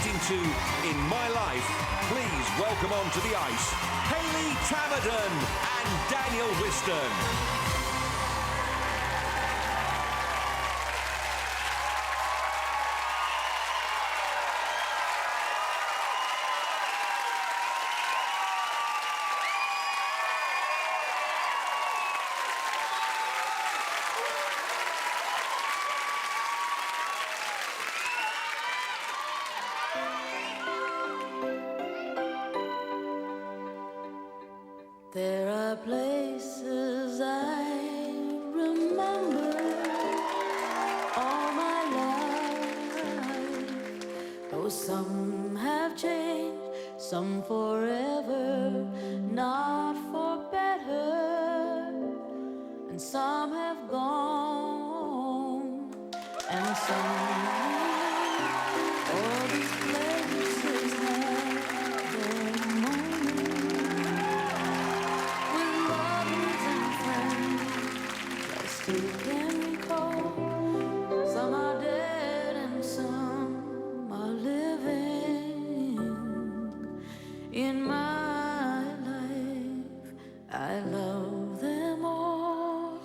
into In My Life, please welcome onto the ice Hayley, Tamaddon and Daniel Whiston. There are places I remember all my life, though some have changed, some forever, not for better, and some have gone, and some all these places have their moments. Still can recall. Some are dead and some are living. In my life, I love them all.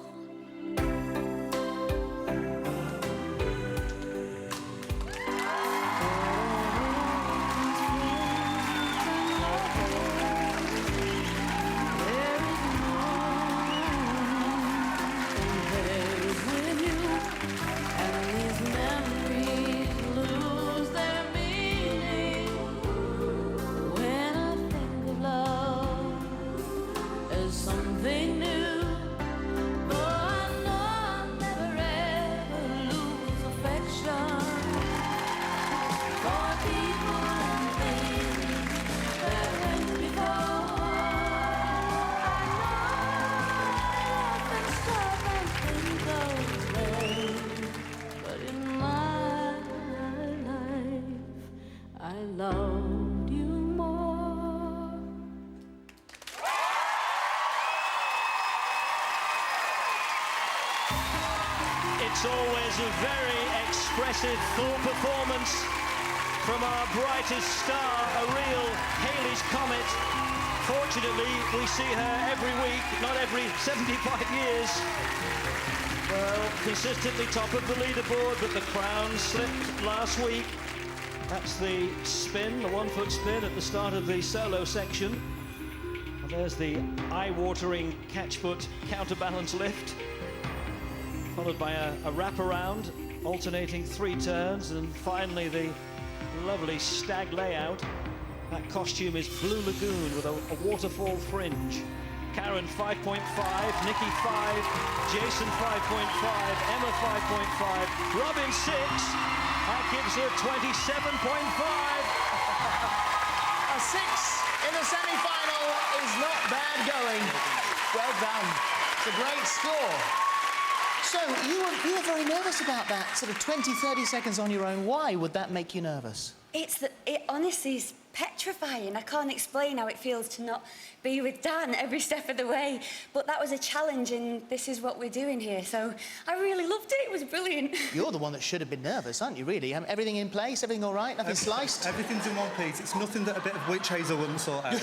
Something new, though I know I'll never ever lose affection for people and things that went before. I often stop and think of them, but in my life, I loved you more. It's always a very expressive full performance from our brightest star, a real Hayley's Comet. Fortunately, we see her every week, not every 75 years. Well, consistently top of the leaderboard, but the crown slipped last week. That's the spin, the one-foot spin at the start of the solo section. And there's the eye-watering catch-foot counterbalance lift, followed by a wraparound, alternating 3 turns, and finally the lovely stag layout. That costume is Blue Lagoon with a waterfall fringe. Karen 5.5, Nikki 5, Jason 5.5, Emma 5.5, Robin 6. That gives her 27.5. A 6 in the semi-final is not bad going. Well done. It's a great score. So, you were very nervous about that, sort of 20, 30 seconds on your own. Why would that make you nervous? It honestly is petrifying. I can't explain how it feels to not be with Dan every step of the way. But that was a challenge, and this is what we're doing here. So I really loved it. It was brilliant. You're the one that should have been nervous, aren't you, really? Everything in place? Everything all right? Nothing sliced? Everything's in one piece. It's nothing that a bit of witch hazel wouldn't sort out.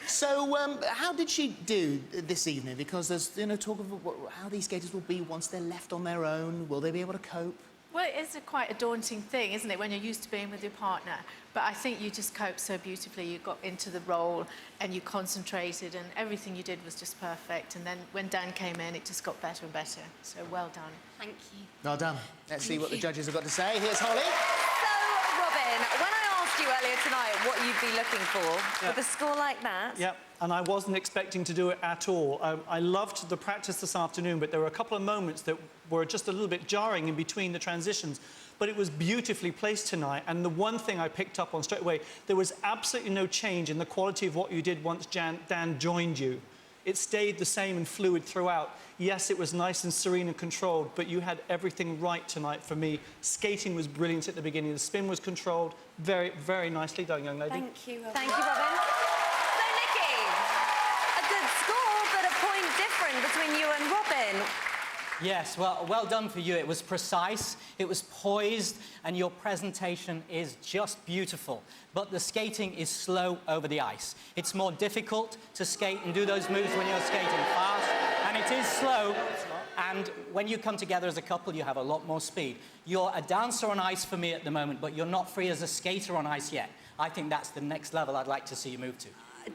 So, how did she do this evening? Because there's, talk of how these skaters will be once they're left on their own. Will they be able to cope? Well, it's quite a daunting thing, isn't it, when you're used to being with your partner? But I think you just coped so beautifully. You got into the role and you concentrated, and everything you did was just perfect. And then when Dan came in, it just got better and better. So well done. Thank you. Well done. Let's see what the judges have got to say. Here's Holly. So, Robin, when I asked you earlier tonight what you'd be looking for, with a score like that... Yep, and I wasn't expecting to do it at all. I loved the practice this afternoon, but there were a couple of moments that were just a little bit jarring in between the transitions. But it was beautifully placed tonight, and the one thing I picked up on straight away, there was absolutely no change in the quality of what you did once Dan joined you. It stayed the same and fluid throughout. Yes, it was nice and serene and controlled, but you had everything right tonight for me. Skating was brilliant at the beginning. The spin was controlled. Very, very nicely done, young lady. Thank you, Robin. Thank you, Robin. So, Nikki, a good score, but a point different between you and Robin. Yes, well done for you. It was precise, it was poised, and your presentation is just beautiful. But the skating is slow over the ice. It's more difficult to skate and do those moves when you're skating fast, and it is slow. And when you come together as a couple, you have a lot more speed. You're a dancer on ice for me at the moment, but you're not free as a skater on ice yet. I think that's the next level I'd like to see you move to.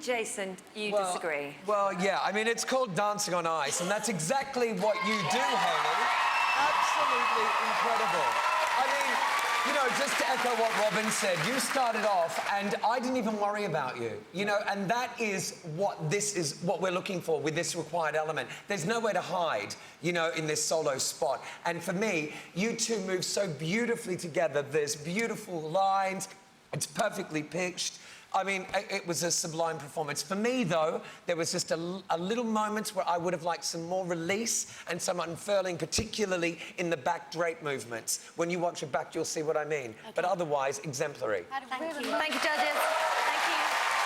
Jason, you disagree? Well, yeah, I mean, it's called dancing on ice, and that's exactly what you do, Hayley. Absolutely incredible. I mean, you know, just to echo what Robin said, you started off, and I didn't even worry about you, you know, and that is what we're looking for with this required element. There's nowhere to hide, you know, in this solo spot. And for me, you two move so beautifully together. There's beautiful lines. It's perfectly pitched. I mean, it was a sublime performance. For me, though, there was just a little moment where I would have liked some more release and some unfurling, particularly in the back drape movements. When you watch it back, you'll see what I mean. Okay. But otherwise, exemplary. Thank you. Thank you, judges. Thank you.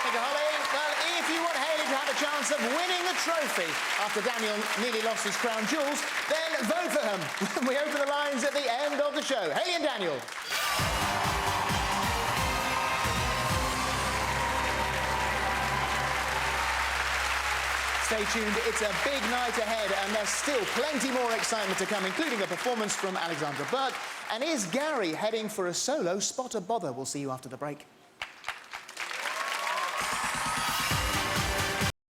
Thank you, Holly. Well, if you want Hayley to have a chance of winning the trophy after Daniel nearly lost his crown jewels, then vote for him. We open the lines at the end of the show. Hayley and Daniel. Stay tuned, it's a big night ahead and there's still plenty more excitement to come, including a performance from Alexandra Burke. And is Gary heading for a solo spot or bother? We'll see you after the break.